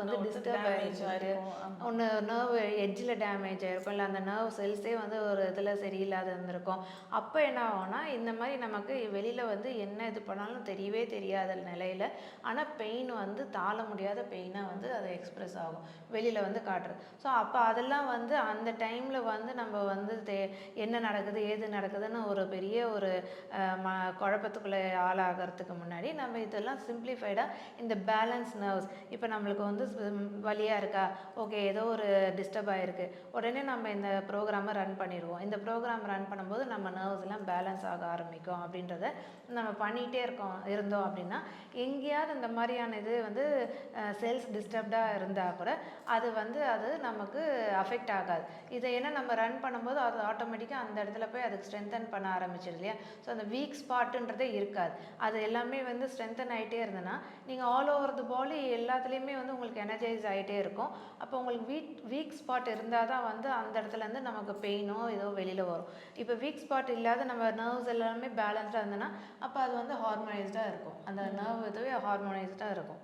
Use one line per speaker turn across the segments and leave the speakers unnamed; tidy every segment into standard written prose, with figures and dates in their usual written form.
வந்து டிஸ்டர்ப் ஆகிருக்கு, ஒன்று நர்வ் எட்ஜில் டேமேஜ் ஆகிருக்கும், இல்லை அந்த நர்வ் செல்ஸே வந்து ஒரு இதில் சரியில்லாத இருந்திருக்கும். அப்போ என்ன ஆகும்னா இந்த மாதிரி நமக்கு வெளியில் வந்து என்ன இது பண்ணாலும் தெரியவே தெரியாத நிலையில் ஆனால் பெயின் வந்து தாழ முடியாத பெயினாக வந்து அது எக்ஸ்ப்ரெஸ் ஆகும், வெளியில் வந்து காட்டுறது. ஸோ அப்போ அதெல்லாம் வந்து அந்த டைமில் வந்து நம்ம வந்து என்ன நடக்குது ஏது நடக்குதுன்னு ஒரு பெரிய ஒரு குழப்பத்துக்குள்ளே ஆளாகிறதுக்கு முன்னாடி நம்ம இதெல்லாம் சிம்பிளிஃபைடாக இந்த பேலன்ஸ் நர்வ்ஸ், இப்போ நம்மளுக்கு வந்து வலியாக இருக்கா, ஓகே ஏதோ ஒரு டிஸ்டர்ப் ஆகிருக்கு, உடனே நம்ம இந்த ப்ரோக்ராமை ரன் பண்ணிடுவோம். இந்த ப்ரோக்ராம் ரன் பண்ணும்போது நம்ம நர்வ்ஸ் எல்லாம் பேலன்ஸ் ஆக ஆரம்பிக்கும் அப்படின்றத நம்ம பண்ணிகிட்டே இருந்தோம் அப்படின்னா எங்கேயாவது இந்த மாதிரியான இது வந்து செல்ஸ் டிஸ்டர்ப்டாக இருந்தால் கூட அது நமக்கு அஃபெக்ட் ஆகாது. இதை ஏன்னா நம்ம ரன் பண்ணும்போது அது ஆட்டோமேட்டிக்காக அந்த இடத்துல போய் அதுக்கு ஸ்ட்ரென்தன் பண்ண ஆரம்பிச்சிடும் இல்லையா. ஸோ அந்த வீக் ஸ்பாட்டுன்றதே இருக்காது. அது எல்லாமே வந்து ஸ்ட்ரென்தன் ஆகிட்டே இருந்ததுன்னா நீங்கள் ஆல் ஓவர் த பாடி எல்லாத்துலேயுமே வந்து உங்களுக்கு எனர்ஜைஸ் ஆகிட்டே இருக்கும். அப்போ உங்களுக்கு வீக் ஸ்பாட் இருந்தால் தான் வந்து அந்த இடத்துலேருந்து நமக்கு பெயினோ ஏதோ வெளியில் வரும். இப்போ வீக் ஸ்பாட் இல்லாத நம்ம நர்வ்ஸ் எல்லாமே பேலன்ஸ்டாக இருந்ததுன்னா அப்போ அது வந்து ஹார்மோனைஸ்டாக இருக்கும், அந்த நர்வ் இதுவே ஹார்மோனைஸ்டாக இருக்கும்.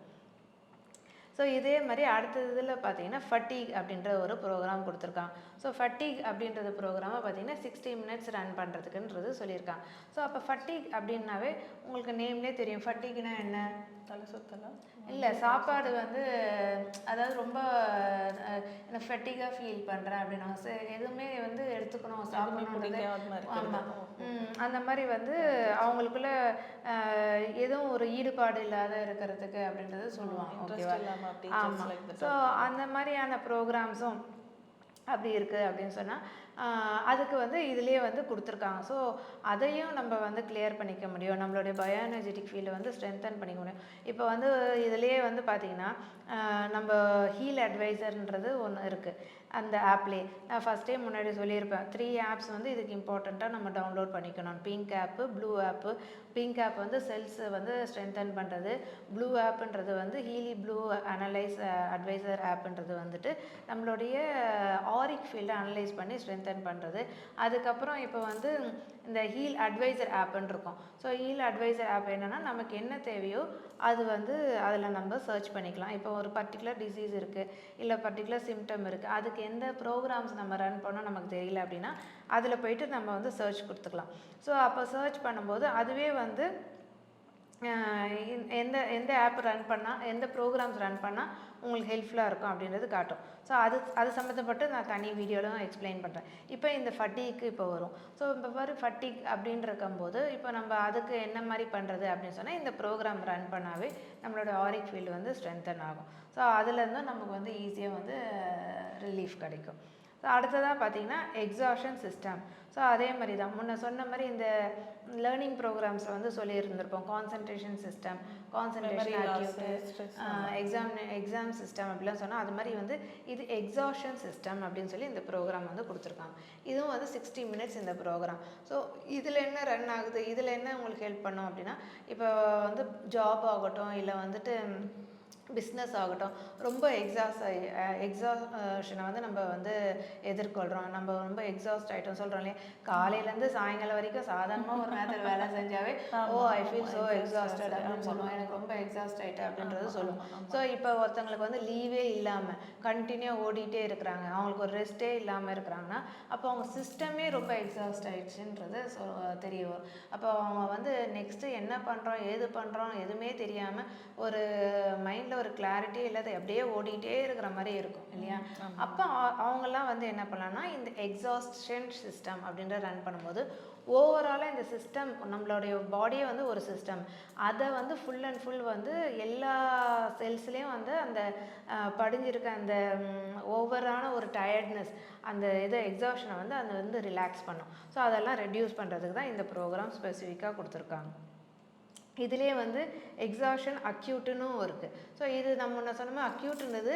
ஸோ இதே மாதிரி அடுத்த இதில் பார்த்தீங்கன்னா ஃபட்டிக் அப்படின்ற ஒரு ப்ரோக்ராம் கொடுத்துருக்காங்க. ஸோ ஃபட்டிக் அப்படின்றது ப்ரோக்ராமை பார்த்தீங்கன்னா 60 minutes ரன் பண்ணுறதுக்குன்றது சொல்லியிருக்காங்க. ஸோ அப்போ ஃபட்டிக் அப்படின்னாவே உங்களுக்கு நேம்லேயே தெரியும், ஃபட்டிக்னா என்ன,
தலை சுத்தலாம்
இல்லை சாப்பாடு வந்து அதாவது ரொம்ப ஃபட்டிக்காக ஃபீல் பண்ணுறேன் அப்படின்னா எதுவுமே வந்து எடுத்துக்கணும் சாப்பிடணும், ஆமாம் அந்த மாதிரி வந்து அவங்களுக்குள்ள எதுவும் ஒரு ஈடுபாடு இல்லாத இருக்கிறதுக்கு அப்படின்றது சொல்லுவாங்க. ஓகேவா, ஆமாம். ஸோ அந்த மாதிரியான ப்ரோக்ராம்ஸும் அப்படி இருக்குது அப்படின்னு சொன்னால் அதுக்கு வந்து இதுலேயே வந்து கொடுத்துருக்காங்க. ஸோ அதையும் நம்ம வந்து கிளியர் பண்ணிக்க முடியும், நம்மளுடைய பயோஎனர்ஜெட்டிக் ஃபீல்டை வந்து ஸ்ட்ரென்தன் பண்ணிக்க முடியும். இப்போ வந்து இதுலேயே வந்து பார்த்திங்கன்னா நம்ம ஹீல் அட்வைசர்ன்றது ஒன்று இருக்குது அந்த ஆப்லேயே. நான் ஃபஸ்ட்டே முன்னாடி சொல்லியிருப்பேன் 3 ஆப்ஸ் வந்து இதுக்கு இம்பார்ட்டண்ட்டாக நம்ம டவுன்லோட் பண்ணிக்கணும். பிங்க் ஆப்பு, ப்ளூ ஆப்பு. பிங்க் ஆப் வந்து செல்ஸை வந்து ஸ்ட்ரென்தன் பண்ணுறது, ப்ளூ ஆப்புன்றது வந்து ஹீலி ப்ளூ அனலைஸ் அட்வைசர் ஆப்புன்றது வந்துட்டு நம்மளுடைய ஆரிக் ஃபீல்டை அனலைஸ் பண்ணி ஸ்ட்ரென்தன் பண்ணுறது. அதுக்கப்புறம் இப்போ வந்து இந்த ஹீல் அட்வைசர் ஆப்புன்னு இருக்கும். ஸோ ஹீல் அட்வைசர் ஆப் என்னென்னா நமக்கு என்ன தேவையோ அது வந்து அதில் நம்ம சர்ச் பண்ணிக்கலாம். இப்போ ஒரு பர்டிகுலர் டிசீஸ் இருக்குது, இல்லை பர்டிகுலர் சிம்டம் இருக்குது, அதுக்கு எந்த ப்ரோக்ராம்ஸ் நம்ம ரன் பண்ணோம் நமக்கு தெரியல அப்படின்னா அதில் போய்ட்டு நம்ம வந்து சர்ச் கொடுத்துக்கலாம். ஸோ அப்போ சர்ச் பண்ணும்போது அதுவே வந்து எந்த ஆப் ரன் பண்ணால் எந்த ப்ரோக்ராம்ஸ் ரன் பண்ணால் உங்களுக்கு ஹெல்ப்ஃபுல்லாக இருக்கும் அப்படின்றது காட்டும். ஸோ அது சம்மந்தப்பட்டு நான் தனி வீடியோவில் எக்ஸ்பிளைன் பண்ணுறேன். இப்போ இந்த ஃபட்டிக்கு இப்போ வரும். ஸோ இப்போ பாரு ஃபட்டிக் அப்படின்னு இருக்கும்போது இப்போ நம்ம அதுக்கு என்ன மாதிரி பண்ணுறது அப்படின்னு சொன்னால் இந்த ப்ரோக்ராம் ரன் பண்ணாவே நம்மளோட ஆரிக் ஃபீல்டு வந்து ஸ்ட்ரென்தன் ஆகும். ஸோ அதுலேருந்து நமக்கு வந்து ஈஸியாக வந்து ரிலீஃப் கிடைக்கும். ஸோ அடுத்ததாக பார்த்தீங்கன்னா எக்ஸாஷன் சிஸ்டம். ஸோ அதே மாதிரி தான் முன்ன சொன்ன மாதிரி இந்த லேர்னிங் ப்ரோக்ராம்ஸில் வந்து சொல்லியிருந்திருப்போம் concentration system, concentration activity, exam system அப்படிலாம் சொன்னால் அது மாதிரி வந்து இது எக்ஸாஷன் சிஸ்டம் அப்படின்னு சொல்லி இந்த ப்ரோக்ராம் வந்து கொடுத்துருக்காங்க. இதுவும் வந்து 60 minutes இந்த ப்ரோக்ராம். ஸோ இதில் என்ன ரன் ஆகுது, இதில் என்ன உங்களுக்கு ஹெல்ப் பண்ணும் அப்படின்னா இப்போ வந்து ஜாப் ஆகட்டும் இல்லை வந்துட்டு பிஸ்னஸ் ஆகட்டும் ரொம்ப எக்ஸாஷனை வந்து நம்ம வந்து எதிர்கொள்கிறோம், நம்ம ரொம்ப எக்ஸாஸ்ட் ஆகிட்டோம் சொல்கிறோம் இல்லையா. காலையிலேருந்து சாயங்காலம் வரைக்கும் சாதாரணமாக ஒரு நேரத்தில் வேலை செஞ்சாவே ஐ ஃபீல் ஸோ எக்ஸாஸ்டட் அப்படின்னு சொல்லுவோம், எனக்கு ரொம்ப எக்ஸாஸ்ட் ஆகிட்டேன் அப்படின்றது சொல்லுவோம். ஸோ இப்போ ஒருத்தங்களுக்கு வந்து லீவே இல்லாமல் கண்டினியூ ஓடிட்டே இருக்கிறாங்க, அவங்களுக்கு ஒரு ரெஸ்ட்டே இல்லாமல் இருக்கிறாங்கன்னா அப்போ அவங்க சிஸ்டமே ரொம்ப எக்ஸாஸ்ட் ஆகிடுச்சுன்றது தெரிய வரும். அப்போ அவங்க வந்து நெக்ஸ்ட்டு என்ன பண்ணுறோம் ஏது பண்ணுறோம் எதுவுமே தெரியாமல் ஒரு மைண்டில் ஒரு கிளாரிட்டி இல்லாத அப்படியே ஓடிட்டே இருக்கிற மாதிரி இருக்கும் இல்லையா. அப்போ அவங்கெல்லாம் வந்து என்ன பண்ணலாம்னா இந்த எக்ஸாஸ்ஷன் சிஸ்டம் அப்படின்ற ரன் பண்ணும்போது ஓவராலாக இந்த சிஸ்டம் நம்மளுடைய பாடியே வந்து ஒரு சிஸ்டம், அதை வந்து ஃபுல் அண்ட் ஃபுல் வந்து எல்லா செல்ஸ்லேயும் வந்து அந்த படிஞ்சிருக்க அந்த ஓவரான ஒரு டயர்ட்னஸ் அந்த இதை எக்ஸாஷனை வந்து அதை வந்து ரிலாக்ஸ் பண்ணும். ஸோ அதெல்லாம் ரெடியூஸ் பண்ணுறதுக்கு தான் இந்த ப்ரோக்ராம் ஸ்பெசிஃபிக்காக கொடுத்துருக்காங்க. இதிலே வந்து எக்ஸாஷன் அக்யூட்டுன்னு இருக்குது. ஸோ இது நம்ம முன்ன சொன்னோம் அக்யூட்டுன்றது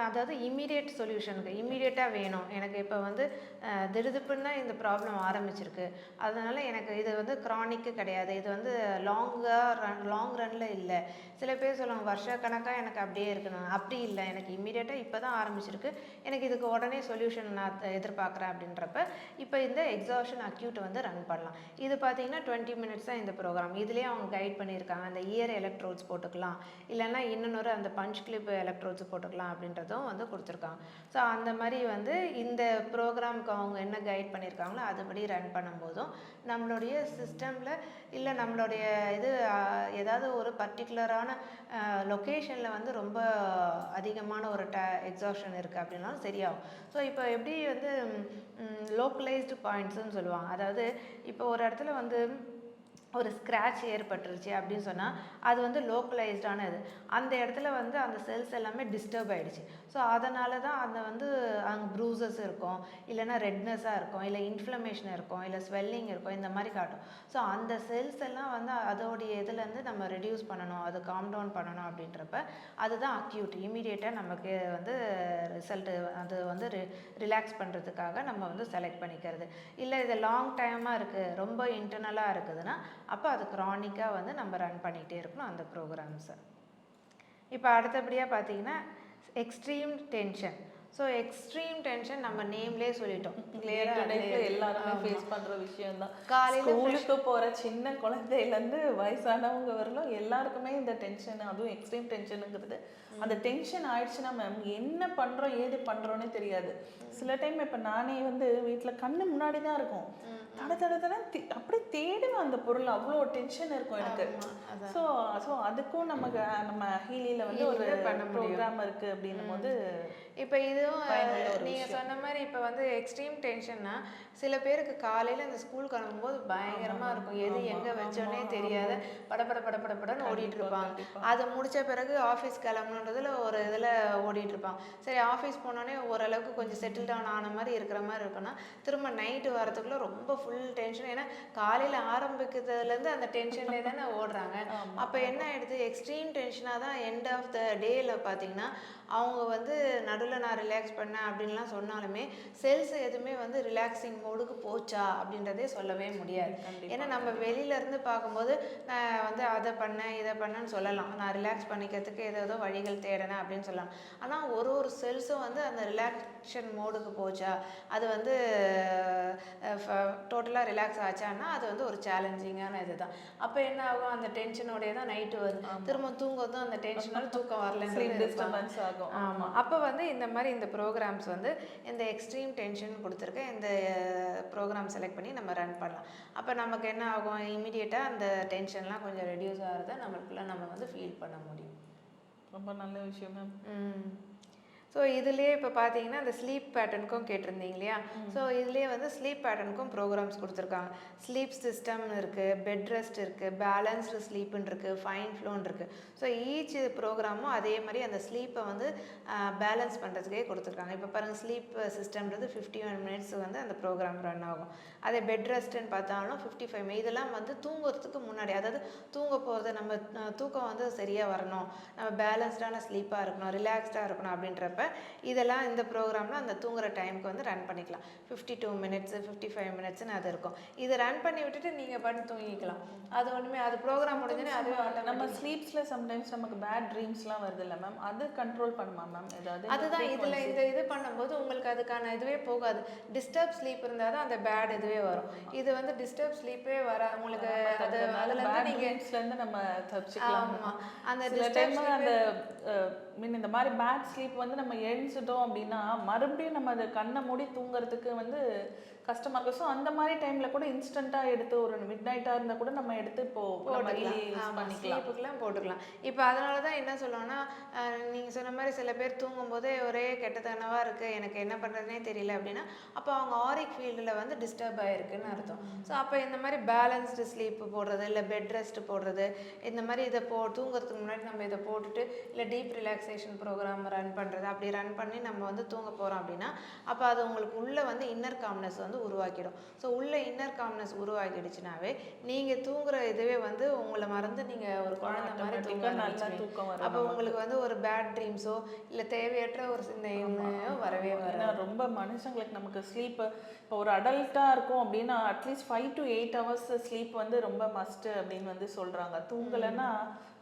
அதாவது இம்மீடியட் சொல்யூஷனுக்கு இம்மீடியட்டாக வேணும் எனக்கு. இப்போ வந்து திடுதிப்புன்னு தான் இந்த ப்ராப்ளம் ஆரம்பிச்சிருக்கு, அதனால் எனக்கு இது வந்து க்ரானிக்கு கிடையாது, இது வந்து லாங் ரன்னில் இல்லை. சில பேர் சொல்லுவாங்க வருஷக்கணக்காக எனக்கு அப்படியே இருக்கணும், அப்படி இல்லை, எனக்கு இம்மீடியட்டாக இப்போ தான் ஆரம்பிச்சிருக்கு, எனக்கு இதுக்கு உடனே சொல்யூஷன் நான் எதிர்பார்க்குறேன் அப்படின்றப்ப இப்போ இந்த எக்ஸாஷன் அக்யூட் வந்து ரன் பண்ணலாம். இது பார்த்தீங்கன்னா 20 minutes தான் இந்த ப்ரோக்ராம். இதுலேயே அவங்க கைட் பண்ணியிருக்காங்க. அந்த இயர் எலக்ட்ரோட்ஸ் போட்டுக்கலாம், இல்லைன்னா இன்னொரு அந்த பஞ்ச் கிளிப் எலக்ட்ரோட்ஸ் போட்டுக்கலாம் அப்படின்றதும் வந்து கொடுத்துருக்காங்க. ஸோ அந்த மாதிரி வந்து இந்த ப்ரோக்ராமுக்கு அவங்க என்ன கைட் பண்ணியிருக்காங்களோ அதுபடி ரன் பண்ணும்போதும் நம்மளுடைய சிஸ்டமில் இல்லை நம்மளுடைய இது ஏதாவது ஒரு பர்டிகுலரான லொக்கேஷனில் வந்து ரொம்ப அதிகமான ஒரு எக்ஸாஷன் இருக்குது அப்படின்னாலும் சரியாகும். ஸோ இப்போ எப்படி வந்து லோக்கலைஸ்டு பாயிண்ட்ஸுன்னு சொல்லுவாங்க. அதாவது இப்போ ஒரு இடத்துல வந்து ஒரு ஸ்க்ராட்ச் ஏற்பட்டுருச்சு அப்படின்னு சொன்னால் அது வந்து லோக்கலைஸ்டான இது. அந்த இடத்துல வந்து அந்த செல்ஸ் எல்லாமே டிஸ்டர்ப் ஆகிடுச்சு. ஸோ அதனால தான் அந்த வந்து அங்கே ப்ரூசஸ் இருக்கும், இல்லைன்னா ரெட்னஸாக இருக்கும், இல்லை இன்ஃப்ளமேஷன் இருக்கும், இல்லை ஸ்வெல்லிங் இருக்கும், இந்த மாதிரி காட்டும். ஸோ அந்த செல்ஸ் எல்லாம் வந்து அதோடைய இதுலேருந்து நம்ம ரெடியூஸ் பண்ணணும், அது காம் டவுன் பண்ணணும் அப்படின்றப்ப அதுதான் அக்யூட். இமீடியட்டாக நமக்கு வந்து ரிசல்ட்டு அது வந்து ரிலாக்ஸ் பண்ணுறதுக்காக நம்ம வந்து செலக்ட் பண்ணிக்கிறது. இல்லை இது லாங் டைமாக இருக்குது, ரொம்ப இன்டர்னலாக இருக்குதுன்னா அப்போ அது க்ரானிக்காக வந்து நம்ம ரன் பண்ணிகிட்டே இருக்கணும் அந்த ப்ரோக்ராம்ஸை. இப்போ அடுத்தபடியாக பார்த்தீங்கன்னா extreme tension. So extreme tension நம்ம நேம்லேயே சொல்லிட்டோம்,
எல்லாருமே ஃபேஸ் பண்ணுற விஷயம் தான். காலையில் ஸ்கூலுக்கு போகிற சின்ன குழந்தையிலேருந்து வயசானவங்க வரலாம் எல்லாருக்குமே இந்த டென்ஷன், அதுவும் எக்ஸ்ட்ரீம் டென்ஷனுங்கிறது. அந்த டென்ஷன் ஆயிடுச்சுன்னா மேம் என்ன பண்ணுறோம் ஏது பண்ணுறோன்னே தெரியாது. சில டைம் இப்போ நானே வந்து வீட்டில் கண்ணு முன்னாடி தான் இருக்கும், தட அப்படியே தேடுவேன் அந்த பொருள், அவ்வளோ டென்ஷன் இருக்கும் எனக்கு. ஸோ அதுக்கும் நம்ம ஹீலியில் வந்து ஒரு ப்ரோக்ராம் இருக்குது அப்படின்னும் போது
இப்போ இதுவும் நீங்கள் சொன்ன மாதிரி இப்போ வந்து எக்ஸ்ட்ரீம் டென்ஷன்னா சில பேருக்கு காலையில் இந்த ஸ்கூல் கிளம்பும்போது பயங்கரமாக இருக்கும், எது எங்கே வச்சோன்னே தெரியாத படப்படன்னு ஓடிட்டு இருப்பாங்க. அதை முடித்த பிறகு ஆஃபீஸ் கிளம்பணுன்றதுல ஒரு இதில் ஓடிட்டு இருப்பாங்க. சரி ஆஃபீஸ் போனோடனே ஓரளவுக்கு கொஞ்சம் செட்டில் டவுன் ஆன மாதிரி இருக்கிற மாதிரி இருக்குன்னா திரும்ப நைட்டு வரதுக்குள்ளே ரொம்ப ஃபுல் டென்ஷன். ஏன்னா காலையில் ஆரம்பிக்கிறதுலேருந்து அந்த டென்ஷன்லேயே தானே ஓடுறாங்க. அப்போ என்ன ஆகிடுது, எக்ஸ்ட்ரீம் டென்ஷனாக தான் எண்ட் ஆஃப் த டேயில் பார்த்தீங்கன்னா அவங்க வந்து நடுவில் நான் ரிலாக்ஸ் பண்ணேன் அப்படின்லாம் சொன்னாலுமே செல்ஸ் எதுவுமே வந்து ரிலாக்ஸிங் மோடுக்கு போச்சா அப்படின்றதே சொல்லவே முடியாது. ஏன்னா நம்ம வெளியிலேருந்து பார்க்கும்போது நான் வந்து அதை பண்ணேன் இதை பண்ணேன்னு சொல்லலாம், நான் ரிலாக்ஸ் பண்ணிக்கிறதுக்கு ஏதோ வழிகள் தேடினேன் அப்படின்னு சொல்லலாம். ஆனால் ஒரு செல்ஸும் வந்து அந்த ரிலாக்ஸேஷன் மோடுக்கு போச்சா, அது வந்து டோட்டலாக ரிலாக்ஸ் ஆச்சான்னா அது வந்து ஒரு சேலஞ்சிங்கான இது தான். அப்போ என்ன ஆகும், அந்த டென்ஷனோடைய தான் நைட்டு வருது, திரும்ப தூங்குறதும் அந்த டென்ஷனோட தூக்கம் வரலன்னு. ஆமாம். அப்போ வந்து இந்த மாதிரி இந்த ப்ரோக்ராம்ஸ் வந்து இந்த எக்ஸ்ட்ரீம் டென்ஷன் கொடுத்துருக்க இந்த ப்ரோக்ராம் செலக்ட் பண்ணி நம்ம ரன் பண்ணலாம். அப்போ நமக்கு என்ன ஆகும், இமீடியட்டாக அந்த டென்ஷன்லாம் கொஞ்சம் ரெடியூஸ் ஆகிறத நம்மளுக்குள்ள நம்ம வந்து ஃபீல் பண்ண முடியும்.
ரொம்ப நல்ல விஷயம் மேம்.
ஸோ இதுலேயே இப்போ பார்த்தீங்கன்னா இந்த ஸ்லீப் பேட்டர்னுக்கும் கேட்டிருந்தீங்க இல்லையா. ஸோ இதுலேயே வந்து ஸ்லீப் பேட்டர்னுக்கும் ப்ரோக்ராம்ஸ் கொடுத்துருக்காங்க. ஸ்லீப் சிஸ்டம்னு இருக்குது, பெட் ரெஸ்ட் இருக்குது, பேலன்ஸ்டு ஸ்லீப்புன்னு இருக்குது, ஃபைன் ஃப்ளோன்னு இருக்குது. ஸோ ஈச் ப்ரோக்ராமும் அதே மாதிரி அந்த ஸ்லீப்பை வந்து பேலன்ஸ் பண்ணுறதுக்கே கொடுத்துருக்காங்க. இப்போ பாருங்கள், ஸ்லீப் சிஸ்டம்ன்றது 51 மினிட்ஸ் வந்து அந்த ப்ரோக்ராம் ரன் ஆகும். அதே பெட் ரெஸ்ட்டுன்னு பார்த்தாலும் 55 மினிட்ஸ். இதெல்லாம் வந்து தூங்குறதுக்கு முன்னாடி, அதாவது தூங்க போகிறது நம்ம தூக்கம் வந்து சரியாக வரணும், நம்ம பேலன்ஸ்டான ஸ்லீப்பாக இருக்கணும், ரிலாக்ஸ்டாக இருக்கணும் அப்படின்றப்ப இதெல்லாம் இந்த ப்ரோக்ராமில் அந்த தூங்குற டைமுக்கு வந்து ரன் பண்ணிக்கலாம். 52 மினிட்ஸ் 55 மினிட்ஸ்னு அது இருக்கும். இதை ரன் பண்ணி விட்டுட்டு நீங்கள் பண்ணி தூங்கிக்கலாம். அது ஒன்றுமே, அது ப்ரோக்ராம் முடிஞ்சோன்னே அதுவே
நம்ம ஸ்லீப்ஸில் சம்டைம்ஸ் நமக்கு பேட் ட்ரீம்ஸ்லாம் வருது இல்லை மேம், அது கண்ட்ரோல் பண்ணுமா மேம் ஏதாவது?
அதுதான் இதில் இது பண்ணும்போது உங்களுக்கு அதுக்கான இதுவே போகாது. டிஸ்டர்ப் ஸ்லீப் இருந்தால் தான் அந்த பேட் இதுவே வரும். இது வந்து டிஸ்டர்ப் ஸ்லீப்பே வர உங்களுக்கு அது அதில்
நீங்கள் நம்ம தப்பிச்சுக்கலாம்.
ஆமாம், அந்த
டிஸ்டர்ப் அந்த மீன் இந்த மாதிரி பேட் ஸ்லீப் வந்து நம்ம எழுந்துட்டோம் அப்படின்னா மறுபடியும் நம்ம அதை கண்ணை மூடி தூங்குறதுக்கு வந்து கஷ்டமாக இருக்கும். ஸோ அந்த மாதிரி டைமில் கூட இன்ஸ்டண்ட்டாக எடுத்து ஒரு மிட் நைட்டாக இருந்தால் கூட நம்ம எடுத்து
ஸ்லீப்புக்கெலாம் போட்டுக்கலாம். இப்போ அதனால தான் என்ன சொல்லுவோன்னா, நீங்கள் சொன்ன மாதிரி சில பேர் தூங்கும்போதே ஒரே கெட்டத்தனவாக இருக்குது, எனக்கு என்ன பண்ணுறதுனே தெரியல அப்படின்னா அப்போ அவங்க ஆரிக் ஃபீல்டில் வந்து டிஸ்டர்ப் ஆகிருக்குன்னு அர்த்தம். ஸோ அப்போ இந்த மாதிரி பேலன்ஸ்டு ஸ்லீப்பு போடுறது, இல்லை பெட் ரெஸ்ட் போடுறது, இந்த மாதிரி இதை தூங்குறதுக்கு முன்னாடி நம்ம இதை போட்டுட்டு இல்லை டீப் ரிலாக்ஸேஷன் ப்ரோக்ராம் ரன் பண்ணுறது, அப்படி ரன் பண்ணி நம்ம வந்து தூங்க போகிறோம் அப்படின்னா அப்போ அது உங்களுக்கு உள்ளே வந்து இன்னர் காம்னஸ் வந்து உருவாக்கிடும். ஸோ உள்ள இன்னர் காம்னஸ் உருவாக்கிடுச்சுனாவே நீங்கள் தூங்குற இதுவே வந்து உங்களை மறந்து நீங்கள் ஒரு குழந்தை மாதிரி தூக்கம் வரும். அப்போ உங்களுக்கு வந்து ஒரு பேட் ட்ரீம்ஸோ இல்லை தேவையற்ற ஒரு சிந்தனையோ வரவே வரும்.
ரொம்ப மனுஷங்களுக்கு நமக்கு ஸ்லீப்பு இப்போ ஒரு அடல்ட்டாக இருக்கும் அப்படின்னா அட்லீஸ்ட் 5 to 8 hours ஸ்லீப் வந்து ரொம்ப மஸ்ட்டு அப்படின்னு வந்து சொல்கிறாங்க. தூங்கலைன்னா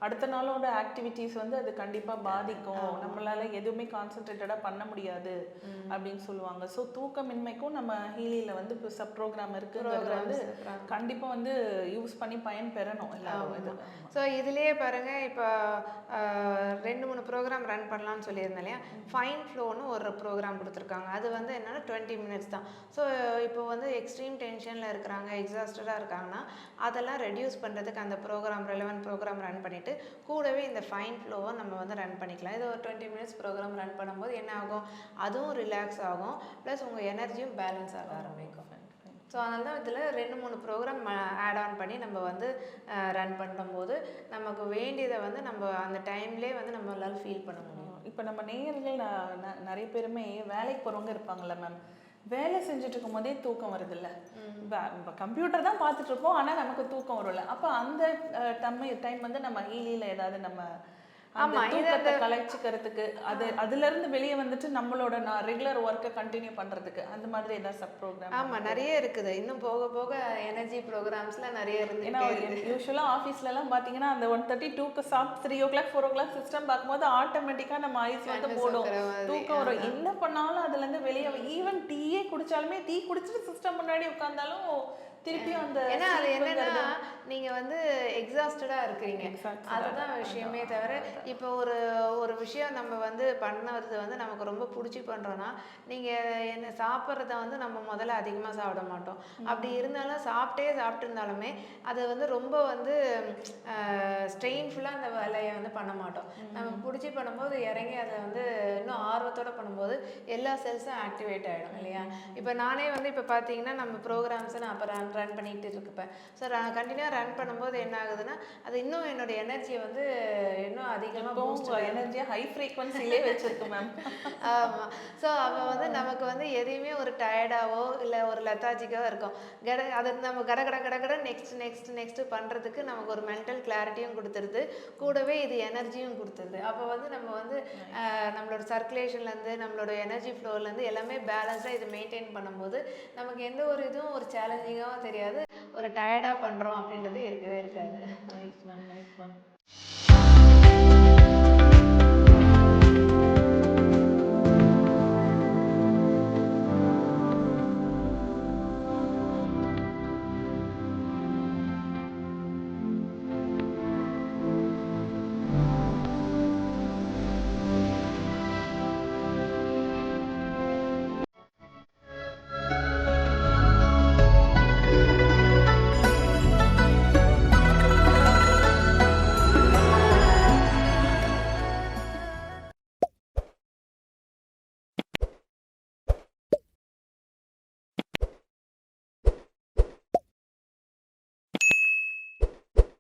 அடுத்த நாளோட ஆக்டிவிட்டீஸ் வந்து அது கண்டிப்பா பாதிக்கும், நம்மளால எதுவுமே கான்சென்ட்ரேட்டடா பண்ண முடியாது அப்படின்னு சொல்லுவாங்க. ஸோ தூக்கமின்மைக்கும் நம்ம ஹீலியில் வந்து இப்போ சப் ப்ரோக்ராம் இருக்குங்கிறது வந்து கண்டிப்பா வந்து யூஸ் பண்ணி பயன் பெறணும் எல்லாரும். இது
ஸோ இதுலேயே பாருங்கள், இப்போ 2-3 ப்ரோக்ராம் ரன் பண்ணலாம்னு சொல்லியிருந்தேன் இல்லையா. ஃபைன் ஃப்ளோன்னு ஒரு ப்ரோக்ராம் கொடுத்துருக்காங்க. அது வந்து என்னென்னா 20 மினிட்ஸ் தான். ஸோ இப்போ வந்து எக்ஸ்ட்ரீம் டென்ஷனில் இருக்கிறாங்க, எக்ஸாஸ்டடாக இருக்காங்கன்னா அதெல்லாம் ரெடியூஸ் பண்ணுறதுக்கு அந்த ப்ரோக்ராம் ரெலவென்ட் ப்ரோக்ராம் ரன் பண்ணிவிட்டு கூடவே இந்த ஃபைன் ஃப்ளோவை நம்ம வந்து ரன் பண்ணிக்கலாம். இது ஒரு 20 மினிட்ஸ் ப்ரோக்ராம் ரன் பண்ணும்போது என்ன ஆகும், அதுவும் ரிலாக்ஸ் ஆகும், ப்ளஸ் உங்கள் எனர்ஜியும் பேலன்ஸ் ஆக ஆரம்பிக்கும். ஸோ அதனால தான் இதில் 2-3 ப்ரோக்ராம் ஆட் ஆன் பண்ணி நம்ம வந்து ரன் பண்ணும்போது நமக்கு வேண்டியதை வந்து நம்ம அந்த டைம்லேயே வந்து நம்மளால் ஃபீல் பண்ண முடியும்.
இப்போ நம்ம நேயர்கள் நிறைய பேருமே வேலைக்கு போகிறவங்க இருப்பாங்கல்ல மேம், வேலை செஞ்சுட்டு இருக்கும் போதே தூக்கம் வருது இல்லை, கம்ப்யூட்டர் தான் பார்த்துட்டு இருப்போம் ஆனால் நமக்கு தூக்கம் வரும்ல, அப்போ அந்த டைம் வந்து நம்ம ஹீலியில் ஏதாவது நம்ம தூக்கத்தை கலைச்சிக்கிறதுக்கு அதுல இருந்து வெளியே வந்துட்டு நம்மளோட ரெகுலர் ஒர்க்கை கண்டினியூ பண்றதுக்கு அந்த மாதிரி ஏதாவது சப் ப்ரோக்ராம்?
ஆமா, நிறைய இருக்குது. இன்னும் போக போக எனர்ஜி ப்ரோக்ராம்ஸ்லாம் நிறைய இருந்து.
ஏன்னா யூஸ்வலா ஆஃபீஸ்ல எல்லாம் பாத்தீங்கன்னா அந்த 1:32 சாப்பிட்டு 3 o'clock 4 o'clock சிஸ்டம் பார்க்கும்போது ஆட்டோமேட்டிக்கா நம்ம ஐஸ் வந்து போடும், தூக்கம் வரும். என்ன பண்ணாலும் அதுல இருந்து வெளியே, ஈவன் டீயே குடிச்சாலுமே டீ குடிச்சிட்டு சிஸ்டம் முன்னாடி உட்கார்ந்தாலும் திருப்பியும் அந்த,
ஏன்னா அது என்னன்னா நீங்க வந்து எக்ஸாஸ்டடா இருக்கிறீங்க, அதுதான் விஷயமே. தவிர இப்போ ஒரு விஷயம் நம்ம வந்து பண்ணது வந்து நமக்கு ரொம்ப பிடிச்சி பண்றோம்னா, நீங்க என்ன சாப்பிட்றத வந்து நம்ம முதல்ல அதிகமா சாப்பிட மாட்டோம். அப்படி இருந்தாலும் சாப்பிட்டு இருந்தாலுமே அது வந்து ரொம்ப வந்து ஸ்ட்ரெயின்ஃபுல்லா அந்த வேலையை வந்து பண்ண மாட்டோம். நம்ம பிடிச்சி பண்ணும்போது இறங்கி அதை வந்து இன்னும் ஆர்வத்தோட பண்ணும்போது எல்லா செல்ஸும் ஆக்டிவேட் ஆகிடும் இல்லையா. இப்போ நானே வந்து இப்போ பார்த்தீங்கன்னா நம்ம ப்ரோக்ராம்ஸை நான் அப்போ ரன் பண்ணிட்டு இருப்பேன். ஸோ கண்டினியூவாக ரன் பண்ணும்போது என்ன ஆகுதுன்னா அது இன்னும் என்னோட எனர்ஜியை வந்து இன்னும் அதிகமாக
எனர்ஜியாக ஹை ஃப்ரீக்வன்சிலே வச்சிருக்கு மேம்.
ஆமாம். ஸோ அப்போ வந்து நமக்கு வந்து எதையுமே ஒரு டயர்டாவோ இல்லை ஒரு லெத்தாஜிக்காவோ இருக்கும். அதை நம்ம கட நெக்ஸ்ட் பண்ணுறதுக்கு நமக்கு ஒரு மென்டல் கிளாரிட்டியும் கொடுத்துருது, கூடவே இது எனர்ஜியும் கொடுத்துருது. அப்போ வந்து நம்ம வந்து நம்மளோட சர்க்குலேஷன்லேருந்து நம்மளோட எனர்ஜி ஃப்ளோலேருந்து எல்லாமே பேலன்ஸாக இது மெயின்டைன் பண்ணும்போது நமக்கு எந்த ஒரு இதுவும் ஒரு சேலஞ்சிங்காகவும் தெரியாது, ஒரு டயர்டாக பண்ணுறோம் அப்படின்றது இருக்கவே இருக்காது.
Nice ma'am, nice ma'am.